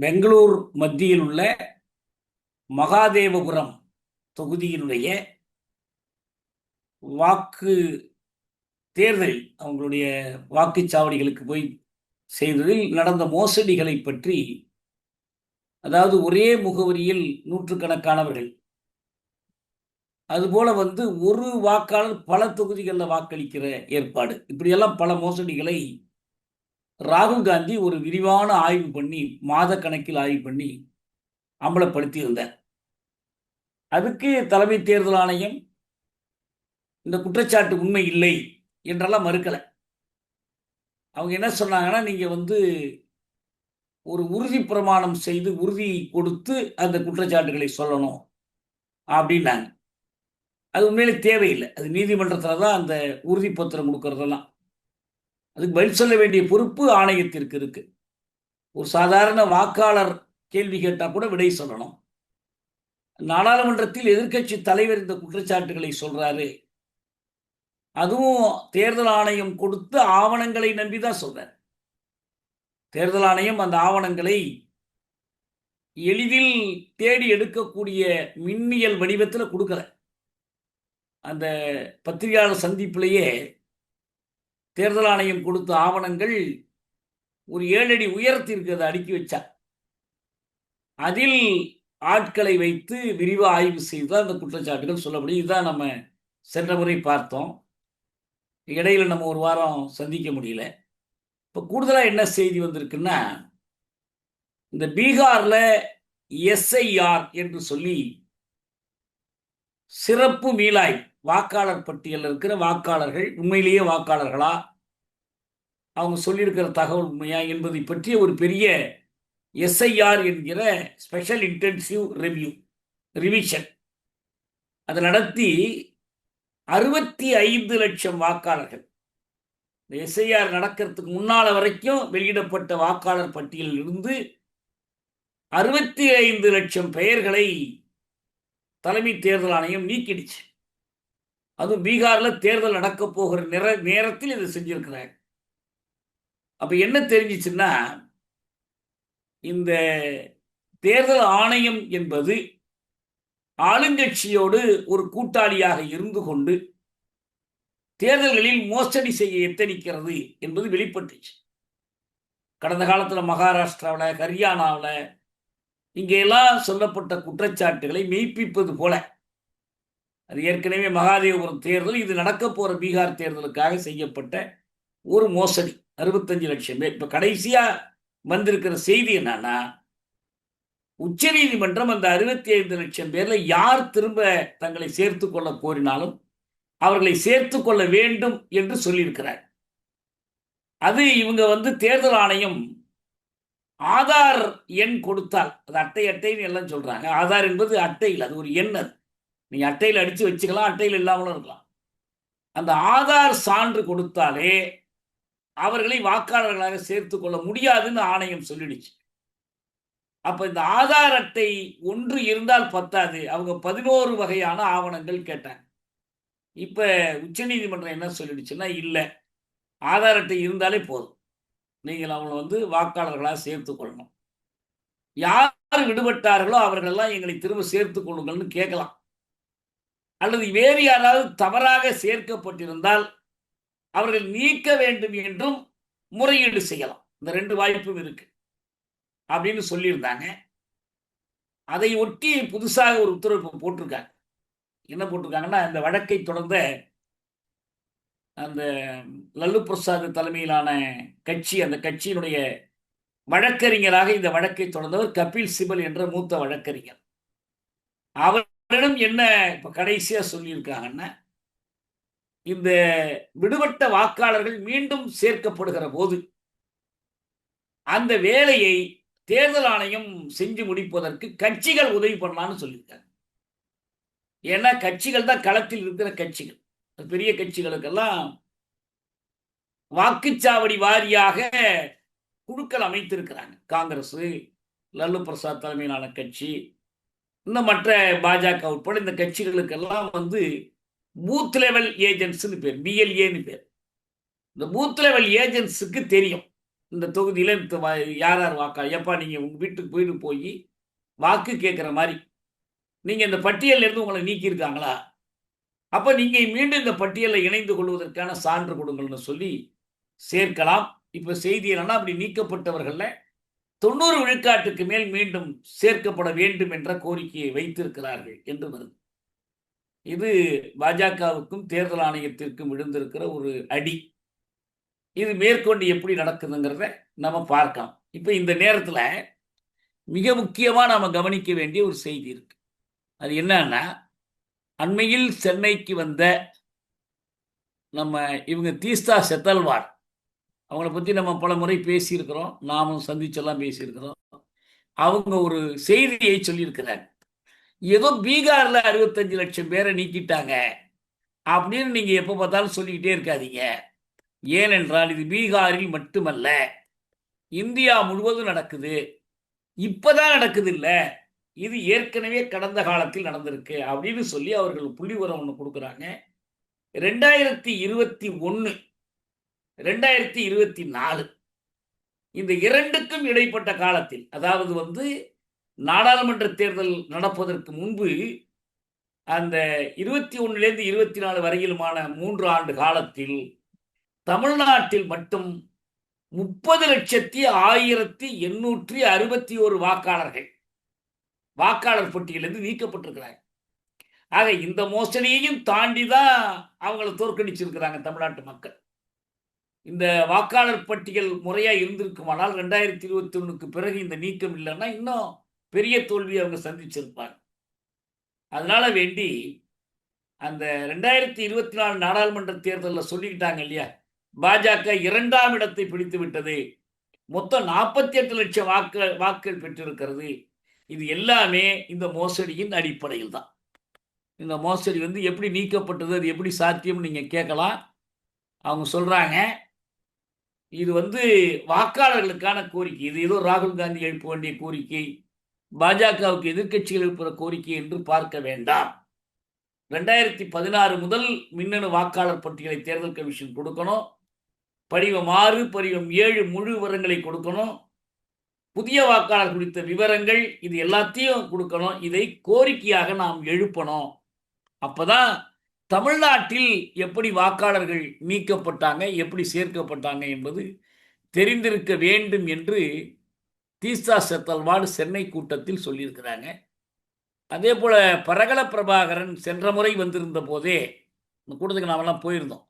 பெங்களூர் மத்தியில் உள்ள மகாதேவபுரம் தொகுதியினுடைய வாக்கு தேர்தலில் அவங்களுடைய வாக்குச்சாவடிகளுக்கு போய் செய்ததில் நடந்த மோசடிகளை பற்றி, அதாவது ஒரே முகவரியில் நூற்றுக்கணக்கானவர்கள், அதுபோல ஒரு வாக்காளர் பல தொகுதிகளில் வாக்களிக்கிற ஏற்பாடு, இப்படியெல்லாம் பல மோசடிகளை ராகுல் காந்தி ஒரு விரிவான ஆய்வு பண்ணி, மாத கணக்கில் ஆய்வு பண்ணி அம்பலப்படுத்தி இருந்தார். அதுக்கு தலைமை தேர்தல் ஆணையம் இந்த குற்றச்சாட்டு உண்மை இல்லை என்றெல்லாம் மறுக்கலை. அவங்க என்ன சொன்னாங்கன்னா, நீங்க ஒரு உறுதி பிரமாணம் செய்து உறுதி கொடுத்து அந்த குற்றச்சாட்டுகளை சொல்லணும் அப்படின்னாங்க. அது உண்மையிலே தேவையில்லை. அது நீதிமன்றத்தில் தான் அந்த உறுதி பத்திரம் கொடுக்கறதெல்லாம். அதுக்கு பதில் சொல்ல வேண்டிய பொறுப்பு ஆணையத்திற்கு இருக்கு. ஒரு சாதாரண வாக்காளர் கேள்வி கேட்டால் கூட விடை சொல்லணும். நாடாளுமன்றத்தில் எதிர்க்கட்சி தலைவர் இந்த குற்றச்சாட்டுகளை சொல்றாரு. அதுவும் தேர்தல் ஆணையம் கொடுத்த ஆவணங்களை நம்பிதான் சொல்றார். தேர்தல் ஆணையம் அந்த ஆவணங்களை எளிதில் தேடி எடுக்கக்கூடிய மின்னியல் வடிவத்தில் கொடுக்கல. அந்த பத்திரிகையாளர் சந்திப்பிலேயே தேர்தல் ஆணையம் கொடுத்த ஆவணங்கள் ஒரு 7 அடி உயரத்திற்கு அதை அடுக்கி வச்சார். அதில் ஆட்களை வைத்து விரிவாக ஆய்வு செய்து அந்த குற்றச்சாட்டுகள் சொல்லப்படும். இதுதான் நம்ம சென்ற முறை பார்த்தோம். இடையில நம்ம ஒரு வாரம் சந்திக்க முடியல. இப்போ கூடுதலாக என்ன செய்தி வந்திருக்குன்னா, இந்த பீகார்ல எஸ்ஐஆர் என்று சொல்லி சிறப்பு மீளாய் வாக்காளர் பட்டியலில் இருக்கிற வாக்காளர்கள் உண்மையிலேயே வாக்காளர்களா, அவங்க சொல்லியிருக்கிற தகவல் உண்மையா என்பதை பற்றிய ஒரு பெரிய எஸ்ஐஆர் என்கிற ஸ்பெஷல் இன்டென்சிவ் ரிவிஷன் அதை நடத்தி 65 லட்சம் வாக்காளர்கள், இந்த எஸ்ஐஆர் நடக்கிறதுக்கு முன்னால வரைக்கும் வெளியிடப்பட்ட வாக்காளர் பட்டியலில் இருந்து 65 லட்சம் பெயர்களை தலைமை தேர்தல் ஆணையம் நீக்கிடுச்சு. அதுவும் பீகார்ல தேர்தல் நடக்க போகிற நேரத்தில் இதை செஞ்சிருக்கிறாங்க. அப்ப என்ன தெரிஞ்சிச்சுன்னா, இந்த தேர்தல் ஆணையம் என்பது ஆளுங்கட்சியோடு ஒரு கூட்டாளியாக இருந்து கொண்டு தேர்தல்களில் மோசடி செய்ய எத்தனிக்கிறது என்பது வெளிப்பட்டுச்சு. கடந்த காலத்தில் மகாராஷ்டிராவில், ஹரியானாவில் இங்கெல்லாம் சொல்லப்பட்ட குற்றச்சாட்டுகளை மெய்ப்பிப்பது போல, அது ஏற்கனவே மகாதேவபுரம் தேர்தல், இது நடக்க போற பீகார் தேர்தலுக்காக செய்யப்பட்ட ஒரு மோசடி. 65 லட்சம் பேர். இப்ப கடைசியா வந்திருக்கிற செய்தி என்னன்னா, உச்ச நீதிமன்றம் அந்த 65 லட்சம் பேர்ல யார் திரும்ப தங்களை சேர்த்து கொள்ள கோரினாலும் அவர்களை சேர்த்து கொள்ள வேண்டும் என்று சொல்லியிருக்கிறார். அது இவங்க தேர்தல் ஆணையம் ஆதார் எண் கொடுத்தால், அது அட்டைன்னு எல்லாம் சொல்றாங்க. ஆதார் என்பது அட்டையில், அது ஒரு எண். அது நீங்க அட்டையில் அடிச்சு வச்சுக்கலாம், அட்டையில் இல்லாமலும் இருக்கலாம். அந்த ஆதார் சான்று கொடுத்தாலே அவர்களை வாக்காளர்களாக சேர்த்து கொள்ள முடியாதுன்னு ஆணையம் சொல்லிடுச்சு. அப்ப இந்த ஆதார் அட்டை ஒன்று இருந்தால் பத்தாது, அவங்க 11 வகையான ஆவணங்கள் கேட்டாங்க. இப்ப உச்ச நீதிமன்றம் என்ன சொல்லிடுச்சுன்னா, இல்ல, ஆதார் அட்டை இருந்தாலே போதும், நீங்கள் அவங்களை வாக்காளர்களாக சேர்த்து கொள்ளணும். யார் விடுபட்டார்களோ அவர்களெல்லாம் எங்களை திரும்ப சேர்த்துக் கொள்ளுங்கள்னு கேட்கலாம். அல்லது வேறு யாராவது தவறாக சேர்க்கப்பட்டிருந்தால் அவர்கள் நீக்க வேண்டும் என்றும் முறையீடு செய்யலாம். இந்த 2 வாய்ப்பும் இருக்கு அப்படின்னு சொல்லியிருந்தாங்க. அதை ஒட்டி புதுசாக ஒரு உத்தரவு போட்டிருக்காங்க. என்ன போட்டிருக்காங்கன்னா, இந்த வழக்கை தொடர்ந்த அந்த லல்லு பிரசாத் தலைமையிலான கட்சி, அந்த கட்சியினுடைய வழக்கறிஞராக இந்த வழக்கை தொடர்ந்தவர் கபில் சிபல் என்ற மூத்த வழக்கறிஞர். அவரிடம் என்ன இப்ப கடைசியா சொல்லியிருக்காங்கன்னா, இந்த விடுபட்ட வாக்காளர்கள் மீண்டும் சேர்க்கப்படுகிற போது அந்த வேலையை தேர்தல் ஆணையம் செஞ்சு முடிப்பதற்கு கட்சிகள் உதவி பண்ணலாம்னு சொல்லியிருக்காங்க. ஏன்னா கட்சிகள் தான் களத்தில் இருக்கிற கட்சிகள். பெரிய கட்சிகளுக்கெல்லாம் வாக்குச்சாவடி வாரியாக குழுக்கள் அமைத்திருக்கிறாங்க. காங்கிரஸ், லல்லு பிரசாத் தலைமையிலான கட்சி, இன்னும் மற்ற பாஜக உட்பட இந்த கட்சிகளுக்கெல்லாம் பூத் லெவல் ஏஜென்ட்ஸ்னு பேர், பிஎல்ஏன்னு பேர். இந்த பூத் லெவல் ஏஜென்ட்ஸுக்கு தெரியும் இந்த தொகுதியில் யார் யார் வாக்கா எப்பா நீங்கள் உங்கள் வீட்டுக்கு போயிட்டு போய் வாக்கு கேட்குற மாதிரி நீங்கள் இந்த பட்டியலில் இருந்து உங்களை நீக்கியிருக்காங்களா, அப்போ நீங்கள் மீண்டும் இந்த பட்டியலில் இணைந்து கொள்வதற்கான சான்று கொடுங்கள்னு சொல்லி சேர்க்கலாம். இப்போ செய்தி என்னன்னா, அப்படி நீக்கப்பட்டவர்களில் 90 விழுக்காட்டுக்கு மேல் மீண்டும் சேர்க்கப்பட வேண்டும் என்ற கோரிக்கையை வைத்திருக்கிறார்கள் என்று வருது. இது பாஜகவுக்கும் தேர்தல் ஆணையத்திற்கும் விழுந்திருக்கிற ஒரு அடி. இது மேற்கொண்டு எப்படி நடக்குதுங்கிறத நம்ம பார்க்கலாம். இப்போ இந்த நேரத்தில் மிக முக்கியமாக நாம் கவனிக்க வேண்டிய ஒரு செய்தி இருக்கு. அது என்னன்னா, அண்மையில் சென்னைக்கு வந்த நம்ம இவங்க தீஸ்தா செத்தல்வாட், அவங்கள பற்றி நம்ம பல முறை பேசியிருக்கிறோம், நாமும் சந்திச்செல்லாம் பேசியிருக்கிறோம். அவங்க ஒரு செய்தியை சொல்லியிருக்கிறாங்க. ஏதோ பீகாரில் 65 லட்சம் பேரை நீக்கிட்டாங்க அப்படின்னு நீங்கள் எப்போ பார்த்தாலும் சொல்லிக்கிட்டே இருக்காதீங்க. ஏனென்றால் இது பீகாரில் மட்டுமல்ல, இந்தியா முழுவதும் நடக்குது. இப்போதான் நடக்குது இல்லை, இது ஏற்கனவே கடந்த காலத்தில் நடந்திருக்கு அப்படின்னு சொல்லி அவர்கள் புள்ளிவிவரம் ஒன்று கொடுக்குறாங்க. 2021 2024 இந்த இரண்டுக்கும் இடைப்பட்ட காலத்தில், அதாவது நாடாளுமன்ற தேர்தல் நடப்பதற்கு முன்பு அந்த 21லேருந்து 24 வரையிலுமான 3 ஆண்டு காலத்தில் தமிழ்நாட்டில் மட்டும் 30,1861 வாக்காளர் பட்டியலிருந்து நீக்கப்பட்டிருக்கிறாங்க. ஆக இந்த மோசடியையும் தாண்டி தான் அவங்கள தோற்கடிச்சிருக்கிறாங்க தமிழ்நாட்டு மக்கள். இந்த வாக்காளர் பட்டியல் முறையாக இருந்திருக்குமானால் 2021க்கு பிறகு இந்த நீக்கம் இல்லைன்னா இன்னும் பெரிய தோல்வியை அவங்க சந்திச்சிருப்பாங்க. அதனால வேண்டி அந்த 2024 நாடாளுமன்ற தேர்தலில் சொல்லிக்கிட்டாங்க இல்லையா, பாஜக 2ஆம் இடத்தை பிடித்து விட்டது, மொத்தம் 48 லட்சம் வாக்குகள் பெற்றிருக்கிறது. இது எல்லாமே இந்த மோசடியின் அடிப்படையில் தான். இந்த மோசடி எப்படி நீக்கப்பட்டது, அது எப்படி சாத்தியம் நீங்கள் கேட்கலாம். அவங்க சொல்கிறாங்க, இது வாக்காளர்களுக்கான கோரிக்கை, இது ஏதோ ராகுல் காந்தி எழுப்ப வேண்டிய கோரிக்கை, பாஜகவுக்கு எதிர்க்கட்சிகள் எழுப்புகிற கோரிக்கை என்று பார்க்க வேண்டாம். 2016 முதல் மின்னணு வாக்காளர் பட்டியலை தேர்தல் கமிஷன் கொடுக்கணும். படிவம் 6, படிவம் 7 முழு விவரங்களை கொடுக்கணும். புதிய வாக்காளர் குறித்த விவரங்கள், இது எல்லாத்தையும் கொடுக்கணும். இதை கோரிக்கையாக நாம் எழுப்பணும். அப்போதான் தமிழ்நாட்டில் எப்படி வாக்காளர்கள் நீக்கப்பட்டாங்க, எப்படி சேர்க்கப்பட்டாங்க என்பது தெரிந்திருக்க வேண்டும் என்று தீஸ்தா செத்தல்வாட் சென்னை கூட்டத்தில் சொல்லியிருக்கிறாங்க. அதே போல் பரகல பிரபாகரன் சென்ற முறை வந்திருந்த போதே இந்த கூட்டத்துக்கு நாமெல்லாம் போயிருந்தோம்.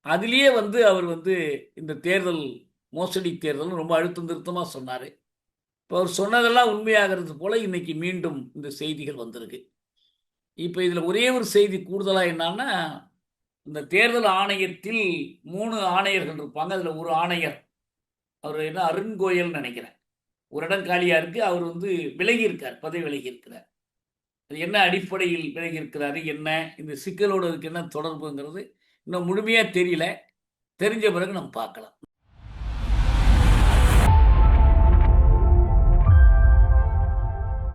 அதுலேயே அவர் இந்த தேர்தல் மோசடி தேர்தல் ரொம்ப அழுத்தம் திருத்தமாக சொன்னார். இப்போ அவர் சொன்னதெல்லாம் உண்மையாகிறது போல் இன்றைக்கி மீண்டும் இந்த செய்திகள் வந்திருக்கு. இப்போ இதில் ஒரே ஒரு செய்தி கூடுதலாக என்னன்னா, இந்த தேர்தல் ஆணையத்தில் 3 ஆணையர்கள் இருப்பாங்க. அதில் ஒரு ஆணையர், அவர் என்ன அருண் கோயல்னு நினைக்கிறேன், ஒரு இடம் காலியாக இருக்குது. அவர் விலகி இருக்கார், பதவி விலகி இருக்கிறார். அது என்ன அடிப்படையில் விலகி இருக்கிறாரு, என்ன இந்த சிக்கலோடு அதுக்கு என்ன தொடர்புங்கிறது இன்னும் முழுமையாக தெரியல. தெரிஞ்ச பிறகு நம்ம பார்க்கலாம்.